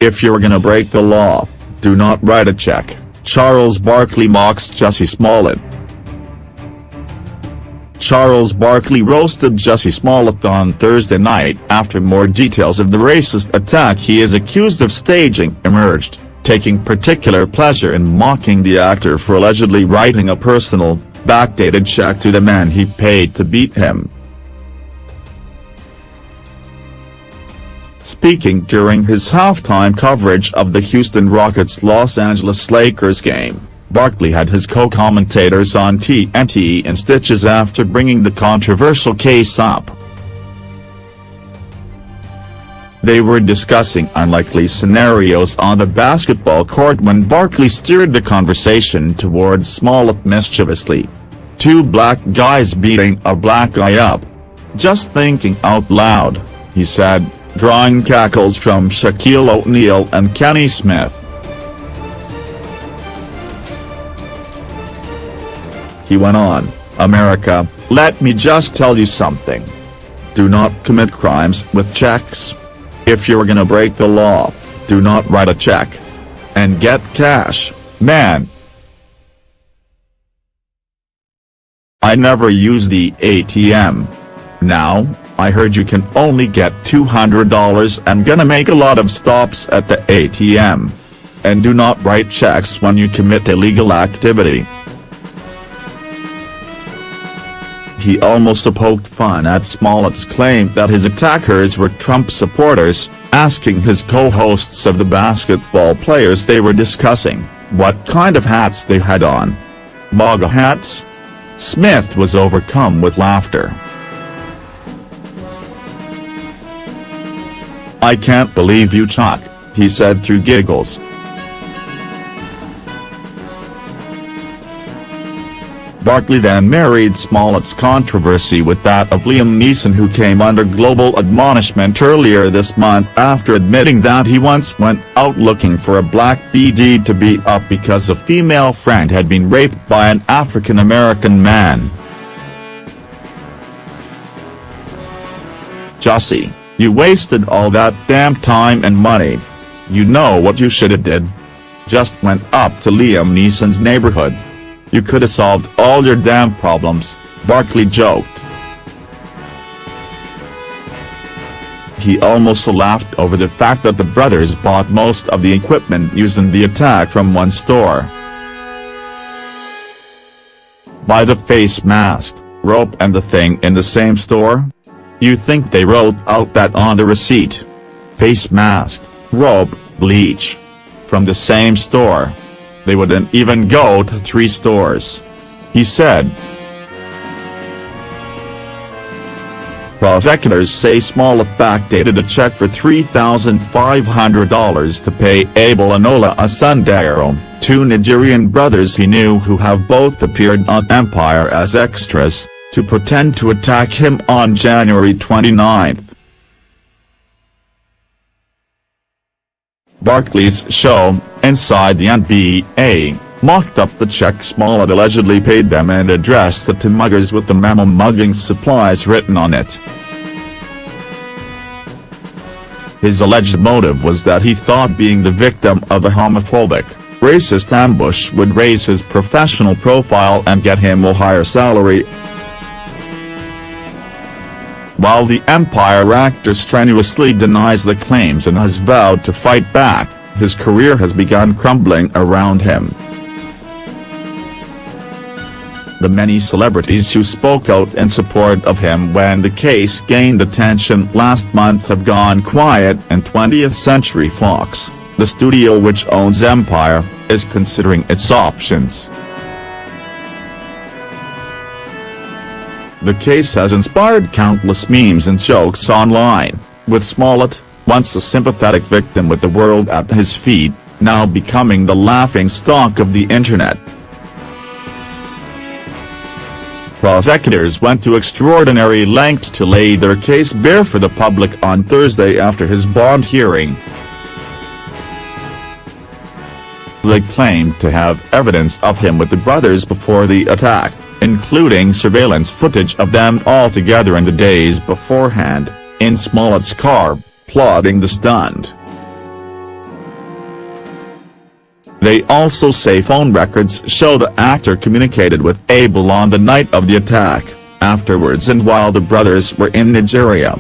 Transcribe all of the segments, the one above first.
If you're gonna break the law, do not write a check, Charles Barkley mocks Jussie Smollett. Charles Barkley roasted Jussie Smollett on Thursday night after more details of the racist attack he is accused of staging emerged, taking particular pleasure in mocking the actor for allegedly writing a personal, backdated check to the man he paid to beat him. Speaking during his halftime coverage of the Houston Rockets-Los Angeles Lakers game, Barkley had his co-commentators on TNT in stitches after bringing the controversial case up. They were discussing unlikely scenarios on the basketball court when Barkley steered the conversation towards Smollett mischievously. Two black guys beating a black guy up. Just thinking out loud, he said, drawing cackles from Shaquille O'Neal and Kenny Smith. He went on, "America, let me just tell you something. Do not commit crimes with checks. If you're gonna break the law, do not write a check. And get cash, man. I never use the ATM. Now, I heard you can only get $200 and gonna make a lot of stops at the ATM. And do not write checks when you commit illegal activity." He also poked fun at Smollett's claim that his attackers were Trump supporters, asking his co-hosts of the basketball players they were discussing, what kind of hats they had on. MAGA hats? Smith was overcome with laughter. "I can't believe you, Chuck," he said through giggles. Barkley then married Smollett's controversy with that of Liam Neeson, who came under global admonishment earlier this month after admitting that he once went out looking for a black BD to beat up because a female friend had been raped by an African-American man. "Jussie, you wasted all that damn time and money. You know what you shoulda did? Just went up to Liam Neeson's neighborhood. You coulda solved all your damn problems," Barkley joked. He also laughed over the fact that the brothers bought most of the equipment used in the attack from one store. "Buy the face mask, rope and the thing in the same store? You think they wrote out that on the receipt? Face mask, rope, bleach. From the same store. They wouldn't even go to 3 stores," he said. Prosecutors say Smollett backdated a check for $3,500 to pay Abel and Ola Asundaro, 2 Nigerian brothers he knew who have both appeared on Empire as extras, to pretend to attack him on January 29. Barkley's show, Inside the NBA, mocked up the check Smollett allegedly paid them and addressed it to muggers with the memo "mugging supplies" written on it. His alleged motive was that he thought being the victim of a homophobic, racist ambush would raise his professional profile and get him a higher salary. While the Empire actor strenuously denies the claims and has vowed to fight back, his career has begun crumbling around him. The many celebrities who spoke out in support of him when the case gained attention last month have gone quiet, and 20th Century Fox, the studio which owns Empire, is considering its options. The case has inspired countless memes and jokes online, with Smollett, once a sympathetic victim with the world at his feet, now becoming the laughingstock of the internet. Prosecutors went to extraordinary lengths to lay their case bare for the public on Thursday after his bond hearing. They claimed to have evidence of him with the brothers before the attack, including surveillance footage of them all together in the days beforehand, in Smollett's car, plotting the stunt. They also say phone records show the actor communicated with Abel on the night of the attack, afterwards and while the brothers were in Nigeria.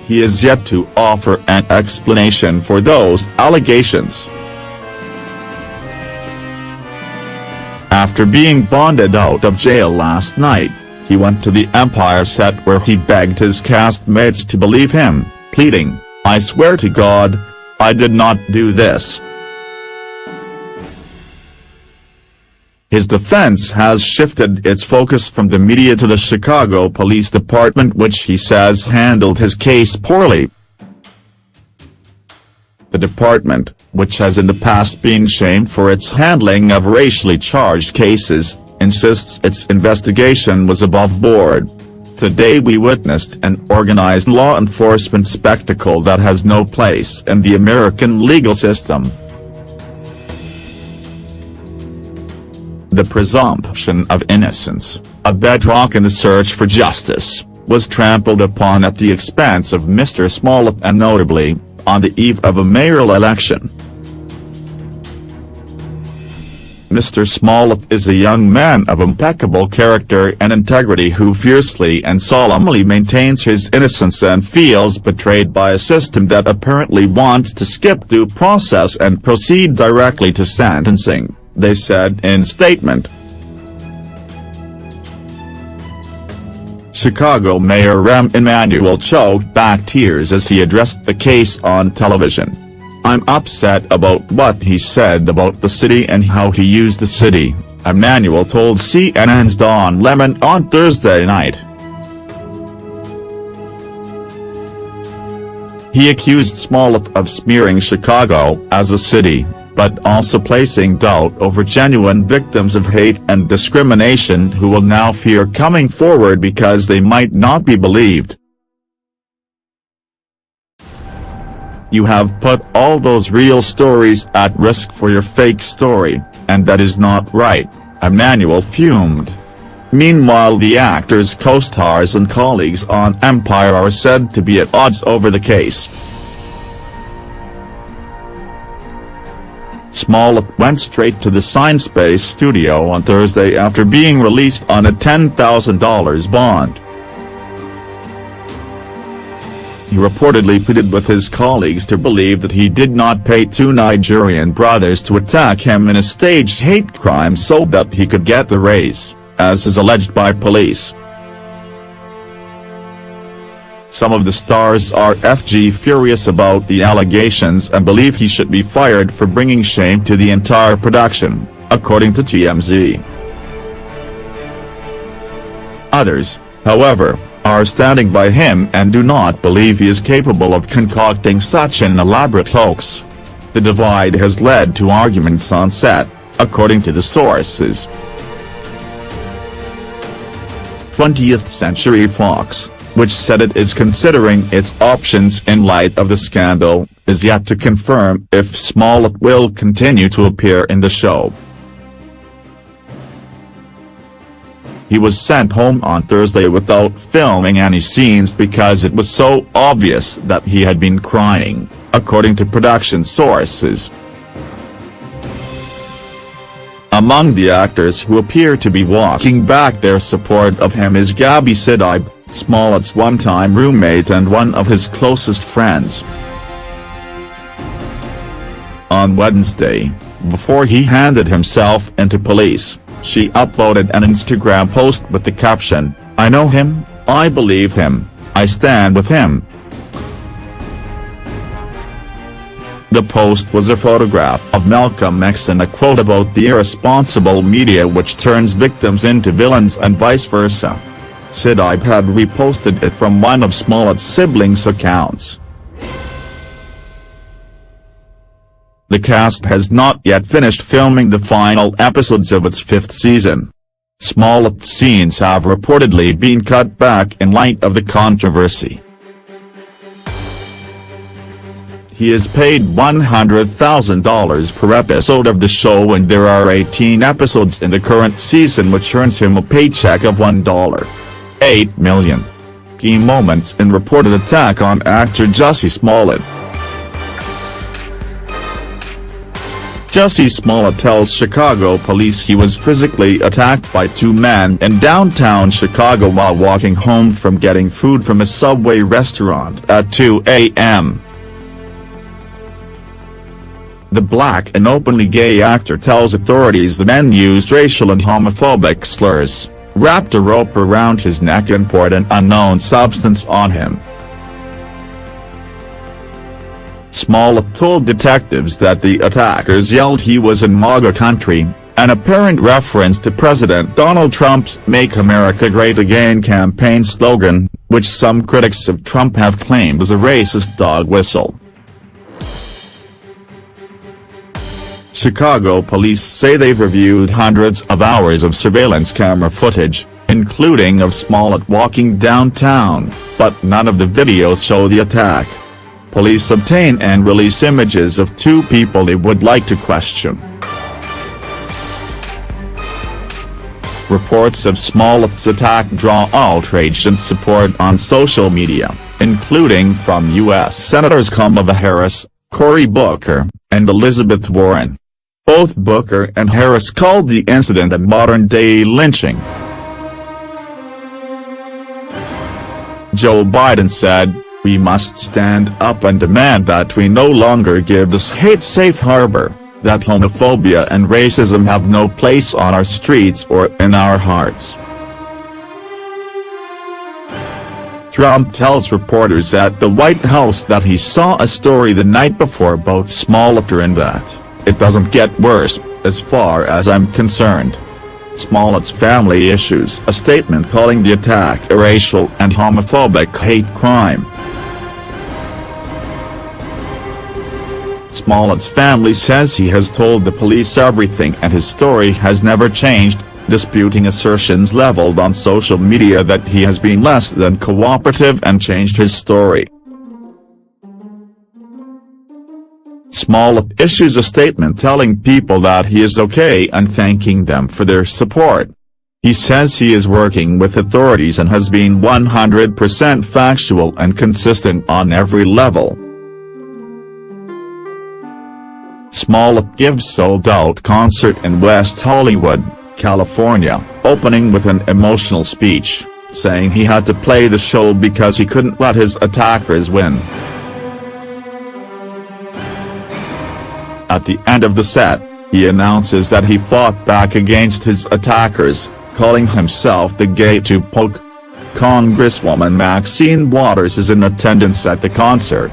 He is yet to offer an explanation for those allegations. After being bonded out of jail last night, he went to the Empire set where he begged his castmates to believe him, pleading, "I swear to God, I did not do this." His defense has shifted its focus from the media to the Chicago Police Department, which he says handled his case poorly. The department, which has in the past been shamed for its handling of racially charged cases, insists its investigation was above board. "Today we witnessed an organized law enforcement spectacle that has no place in the American legal system. The presumption of innocence, a bedrock in the search for justice, was trampled upon at the expense of Mr. Smollett and notably, on the eve of a mayoral election." Mr. Smollett is a young man of impeccable character and integrity who fiercely and solemnly maintains his innocence and feels betrayed by a system that apparently wants to skip due process and proceed directly to sentencing, they said in a statement. Chicago Mayor Rahm Emanuel choked back tears as he addressed the case on television. "I'm upset about what he said about the city and how he used the city," Emanuel told CNN's Don Lemon on Thursday night. He accused Smollett of smearing Chicago as a city, but also placing doubt over genuine victims of hate and discrimination who will now fear coming forward because they might not be believed. "You have put all those real stories at risk for your fake story, and that is not right," Emanuel fumed. Meanwhile, the actor's co-stars and colleagues on Empire are said to be at odds over the case. Smollett went straight to the Signspace studio on Thursday after being released on a $10,000 bond. He reportedly pleaded with his colleagues to believe that he did not pay two Nigerian brothers to attack him in a staged hate crime so that he could get the raise, as is alleged by police. Some of the stars are furious about the allegations and believe he should be fired for bringing shame to the entire production, according to TMZ. Others, however, are standing by him and do not believe he is capable of concocting such an elaborate hoax. The divide has led to arguments on set, according to the sources. 20th Century Fox, which said it is considering its options in light of the scandal, is yet to confirm if Smollett will continue to appear in the show. He was sent home on Thursday without filming any scenes because it was so obvious that he had been crying, according to production sources. Among the actors who appear to be walking back their support of him is Gabby Sidibe, Smollett's one-time roommate and one of his closest friends. On Wednesday, before he handed himself into police, she uploaded an Instagram post with the caption, "I know him, I believe him, I stand with him." The post was a photograph of Malcolm X and a quote about the irresponsible media which turns victims into villains and vice versa. Sidibe had reposted it from one of Smollett's siblings' accounts. The cast has not yet finished filming the final episodes of its 5th season. Smollett's scenes have reportedly been cut back in light of the controversy. He is paid $100,000 per episode of the show and there are 18 episodes in the current season which earns him a paycheck of $1.8 million. Key moments in reported attack on actor Jussie Smollett. Jussie Smollett tells Chicago police he was physically attacked by two men in downtown Chicago while walking home from getting food from a Subway restaurant at 2 a.m. The black and openly gay actor tells authorities the men used racial and homophobic slurs, wrapped a rope around his neck and poured an unknown substance on him. Smollett told detectives that the attackers yelled he was in MAGA country, an apparent reference to President Donald Trump's Make America Great Again campaign slogan, which some critics of Trump have claimed is a racist dog whistle. Chicago police say they've reviewed hundreds of hours of surveillance camera footage, including of Smollett walking downtown, but none of the videos show the attack. Police obtain and release images of two people they would like to question. Reports of Smollett's attack draw outrage and support on social media, including from U.S. Senators Kamala Harris, Cory Booker, and Elizabeth Warren. Both Booker and Harris called the incident a modern-day lynching. Joe Biden said, "We must stand up and demand that we no longer give this hate safe harbor, that homophobia and racism have no place on our streets or in our hearts." Trump tells reporters at the White House that he saw a story the night before about Smollett and that, "It doesn't get worse, as far as I'm concerned." Smollett's family issues a statement calling the attack a racial and homophobic hate crime. Smollett's family says he has told the police everything and his story has never changed, disputing assertions leveled on social media that he has been less than cooperative and changed his story. Smollett issues a statement telling people that he is okay and thanking them for their support. He says he is working with authorities and has been 100% factual and consistent on every level. Smollett gives sold-out concert in West Hollywood, California, opening with an emotional speech, saying he had to play the show because he couldn't let his attackers win. At the end of the set, he announces that he fought back against his attackers, calling himself the gay Tupac. Congresswoman Maxine Waters is in attendance at the concert.